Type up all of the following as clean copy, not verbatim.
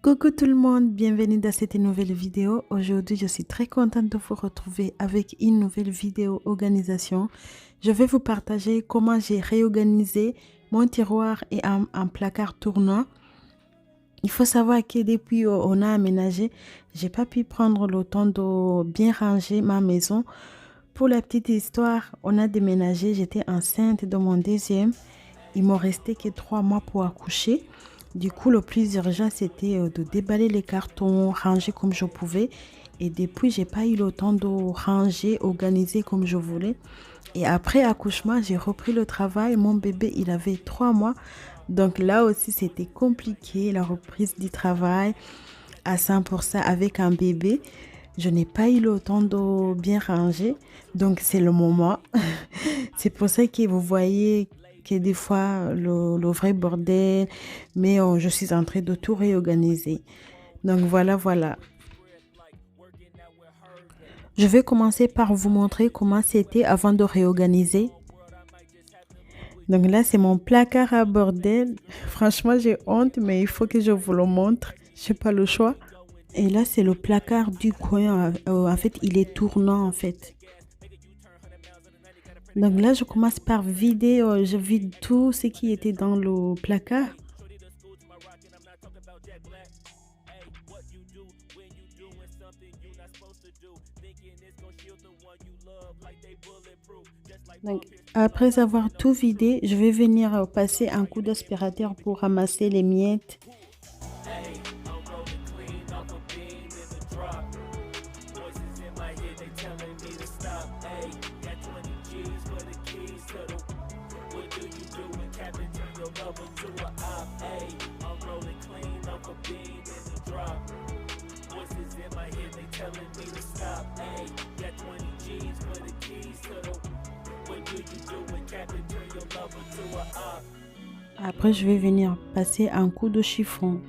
Coucou tout le monde, bienvenue dans cette nouvelle vidéo. Aujourd'hui, je suis très contente de vous retrouver avec une nouvelle vidéo organisation. Je vais vous partager comment j'ai réorganisé mon tiroir et un placard tournant. Il faut savoir que depuis on a aménagé, j'ai pas pu prendre le temps de bien ranger ma maison. Pour la petite histoire, on a déménagé, j'étais enceinte de mon deuxième. Il m'en restait que 3 mois pour accoucher. Du coup, le plus urgent, c'était de déballer les cartons, ranger comme je pouvais. Et depuis, j'ai pas eu le temps de ranger, organiser comme je voulais. Et après accouchement, j'ai repris le travail. Mon bébé, il avait 3 mois. Donc là aussi, c'était compliqué, la reprise du travail à 100% avec un bébé. Je n'ai pas eu le temps de bien ranger. Donc, c'est le moment. C'est pour ça que vous voyez que des fois, le vrai bordel, mais je suis en train de tout réorganiser. Donc, voilà. Je vais commencer par vous montrer comment c'était avant de réorganiser. Donc là, c'est mon placard à bordel. Franchement, j'ai honte, mais il faut que je vous le montre. Je n'ai pas le choix. Et là, c'est le placard du coin. En fait, il est tournant, en fait. Donc là, je commence par vider. Je vide tout ce qui était dans le placard. Donc, après avoir tout vidé, je vais venir passer un coup d'aspirateur pour ramasser les miettes. Après, je vais venir passer un coup de chiffon.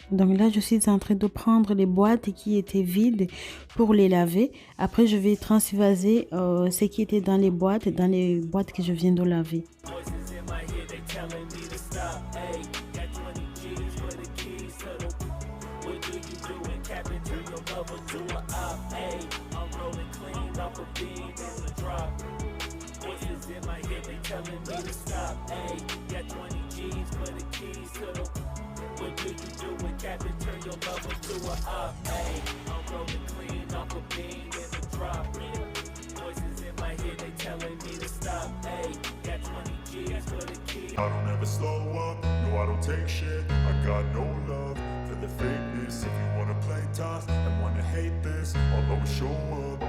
Donc là, je suis en train de prendre les boîtes qui étaient vides pour les laver. Après, je vais transvaser ce qui était dans les boîtes que je viens de laver. I don't ever slow up, no I don't take shit. I got no love for the fakeness. If you wanna play tough and wanna hate this, I'll always show up.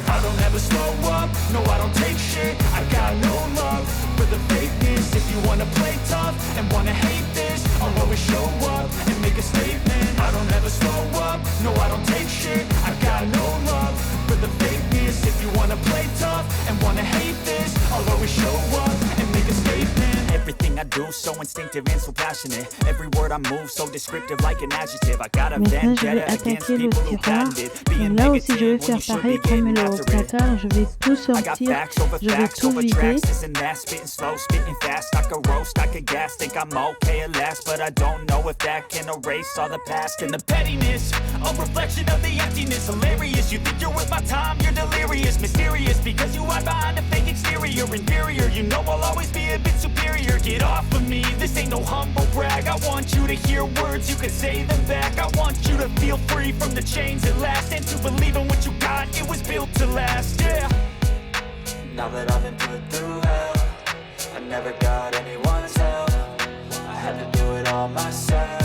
I don't ever slow up, no I don't take shit. I got no love for the fakeness. If you wanna play tough and wanna hate this, I'll always show up and make a statement. I don't ever slow up, no I don't take shit. I got no love for the fakeness. If you wanna play tough and wanna hate this, I'll always show up and make a statement. Everything I do so instinctive and so passionate. Every word I move so descriptive like an adjective. I got a vendetta against people who patented being negative when you should be getting after it. Je vais tout I got sortir, facts over je vais facts tout over vider. tracks. This and that, spitting slow, spitting fast. I could roast, I could gas, think I'm okay at last, but I don't know if that can erase all the past and the pettiness. A reflection of the emptiness, hilarious. You think you're worth my time, you're delirious, mysterious because you hide behind a fake exterior, inferior. You know I'll always be a bit superior. Get off of me, this ain't no humble brag. I want you to hear words, you can say them back. I want you to feel free from the chains that last, and to believe in what you got, it was built to last, yeah. Now that I've been put through hell, I never got anyone's help. I had to do it all myself.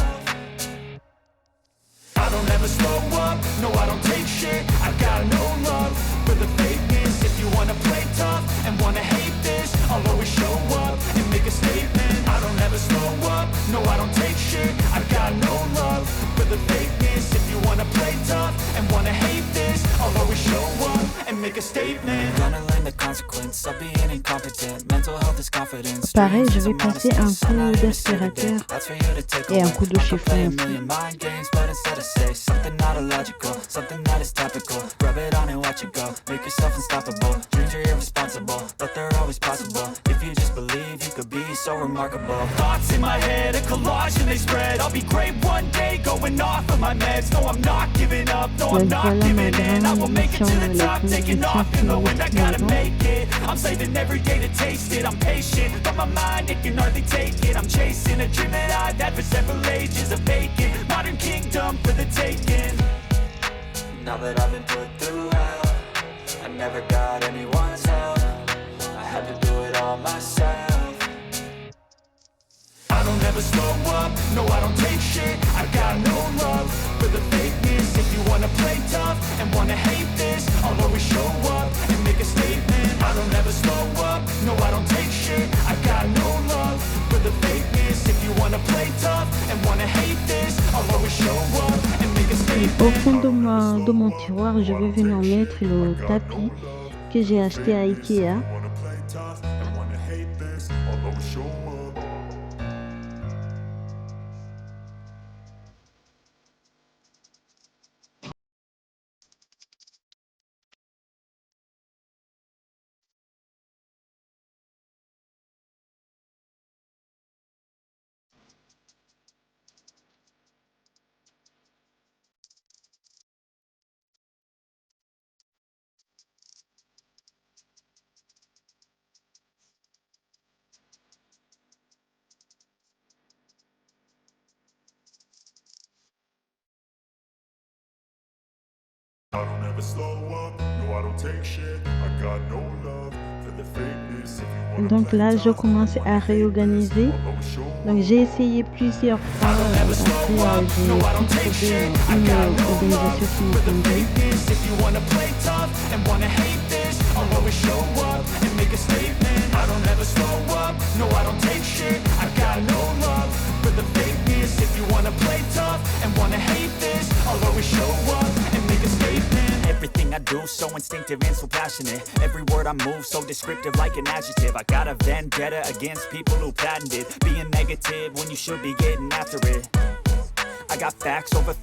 I don't ever slow up, no I don't take shit. I got no love for the fakeness. If you wanna play tough and wanna hate this, I'll always show up and make a statement. I don't ever slow up, no I don't take shit. I got no love for the fakeness. If you wanna play tough and wanna hate this, I'll always show up and make a statement. Gonna learn the consequence of being incompetent. Mental health is confident. Pareil, je vais passer un coup d'aspirateur et un coup de chiffon aussi. So remarkable. Thoughts in my head, a collage and they spread. I'll be great one day, going off of my meds. No, I'm not giving up, no, I'm not giving in. I will make it to the top, taking off in the wind. I gotta make it. I'm saving every day to taste it. I'm patient, but my mind, it can hardly take it. I'm chasing a dream that I've had for several ages. A vacant, modern kingdom for the taking. Now that I've been put through hell, I never got anyone's help. I had to do it all myself. I don't ever slow up, no I don't take shit. I got no love for the fakeness. If you wanna play tough and wanna hate this, I'll always show up and make a statement. I don't ever slow up, no I don't take shit. I got no love for the fakeness. If you wanna play tough and wanna hate this, I'll always show up and make a statement. Au fond de mon tiroir, je vais venir mettre le tapis que j'ai acheté à Ikea. Wanna play tough and wanna hate this, I'll always show up. I don't ever slow up, no I don't take shit. I got no love for the fakeness. If you wanna Donc play là, je tough commence à réorganiser. I'll always show up. Donc j'ai essayé plusieurs fois, après j'ai pu trouver une organisation qui me convient. If you wanna play tough and wanna hate this, I'll always show up and make a statement. I don't ever slow up, no I don't take shit. I got no love for the fakeness. If you wanna play tough and wanna hate this, I'll always show up and make a statement. Everything I do so instinctive and so passionate. Every word I move so descriptive like an adjective. I got a vendetta against people who patented being negative when you should be getting after it. I got facts over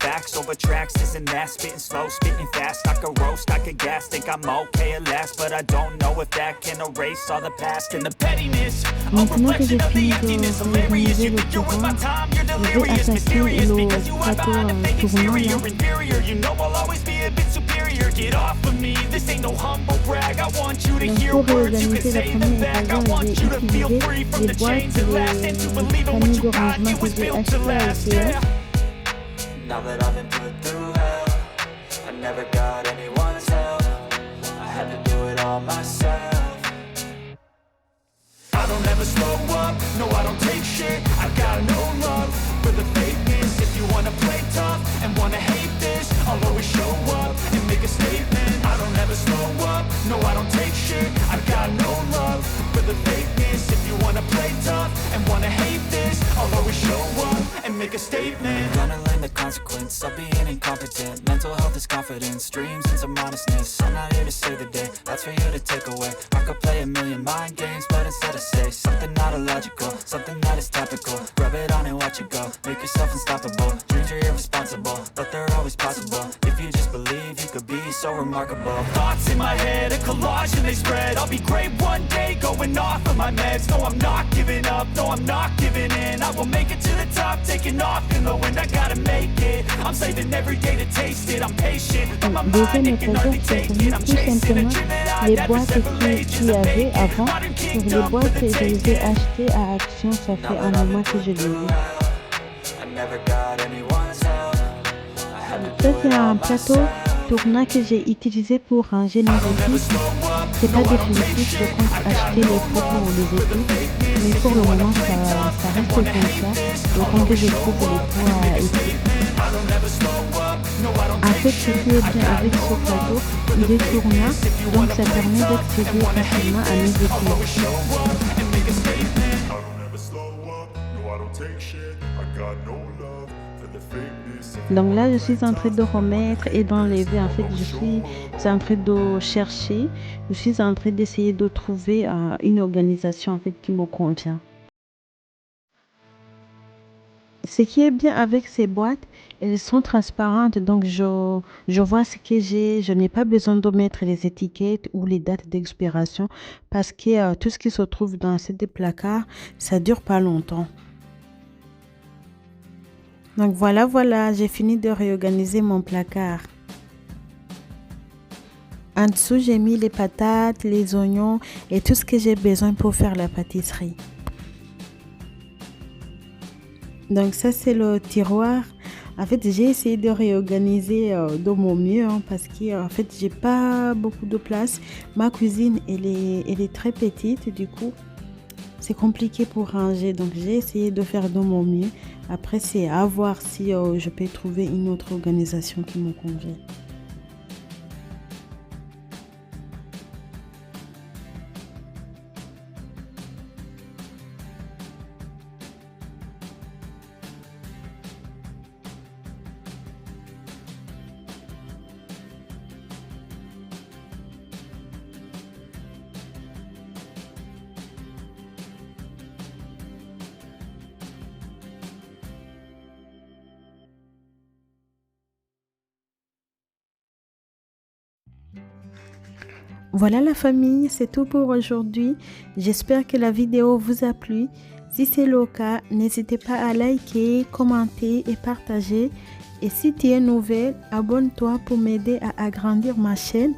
tracks, this and that. Spitting slow, spitting fast. I could roast, I could gas. Think I'm okay at last, but I don't know if that can erase all the past and the pettiness. A Maintenant que j'ai reflection of the fini emptiness. de Hilarious, réorganiser you le think you're with my tiroir, time. You're je vais delirious, attaquer mysterious, le because you hide plateau behind a fake tournant exterior. là. Inferior, you know I'll always be a bit superior. Get off of me, this ain't no humble brag. I want you to Donc hear pour words, you can réorganiser la say them première back. I évasion, want j'ai you to feel utilisé free from les the boîtes chains that last and to believe in what famille you got. d'arrangement You que was j'ai built to achetées à last, Ikea. yeah. Now that I've been put through hell, I never got anyone's help. I had to do it all myself. I don't ever slow up, no I don't take shit. I got no love for the fakeness. If you wanna play tough and wanna hate this, I'll always show up and make a statement. I don't ever slow up, no I don't take shit. I got no love for the fakeness. If you wanna play tough and wanna hate this, I'll always show up and make a statement. Gonna learn the consequence of being incompetent. Mental health is confidence, dreams and some honestness. I'm not here to save the day, that's for you to take away. I could play a million mind games, but instead I say something not illogical, something that is topical. Rub it on and watch it go, make yourself unstoppable. Dreams are irresponsible, but they're always possible. If you just believe, you could be so remarkable. Thoughts in my head, a collage and they spread. I'll be great one day, going off of my meds. No, I'm not giving up, no, I'm not giving in. I will make it to the top, taking off in the wind. I gotta make it, I'm saving every day to taste it. I'm patient, but my mind, Deuxième it can hardly étagère, take j'ai it. I'm tout chasing a simplement dream that les I've had for boîtes several ages. qu'il y A avait vacant, avant. modern Sur les kingdom for boîtes, the je les ai taking. achetées à Action, ça fait un moment que je les ai. I never got anyone's help. I had to Ça do c'est it all un plateau myself. tournant que j'ai utilisé pour ranger mes équipes. C'est pas définitif, je compte acheter les photos ou les équipes, mais pour le moment ça reste comme ça. Le temps que je trouve les poids à équipes. En fait, ce qui est bien avec ce plateau, il est tournant, donc ça permet d'accéder facilement à mes équipes. I don't ever slow up, no I don't take shit. I got no love for the fakeness. Donc là, je suis en train de remettre et d'enlever. En fait, je suis en train de chercher. Je suis en train d'essayer de trouver une organisation en fait qui me convient. Ce qui est bien avec ces boîtes, elles sont transparentes, donc je vois ce que j'ai. Je n'ai pas besoin de mettre les étiquettes ou les dates d'expiration parce que tout ce qui se trouve dans ces placards, ça dure pas longtemps. Donc voilà, j'ai fini de réorganiser mon placard. En dessous, j'ai mis les patates, les oignons et tout ce que j'ai besoin pour faire la pâtisserie. Donc ça, c'est le tiroir. En fait, j'ai essayé de réorganiser de mon mieux parce que en fait, j'ai pas beaucoup de place. Ma cuisine, elle est très petite, du coup, c'est compliqué pour ranger. Donc j'ai essayé de faire de mon mieux. Après, c'est à voir si je peux trouver une autre organisation qui me convient. Voilà la famille, c'est tout pour aujourd'hui. J'espère que la vidéo vous a plu. Si c'est le cas, n'hésitez pas à liker, commenter et partager. Et si tu es nouvelle, abonne-toi pour m'aider à agrandir ma chaîne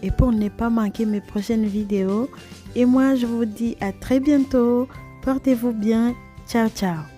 et pour ne pas manquer mes prochaines vidéos. Et moi, je vous dis à très bientôt. Portez-vous bien. Ciao, ciao.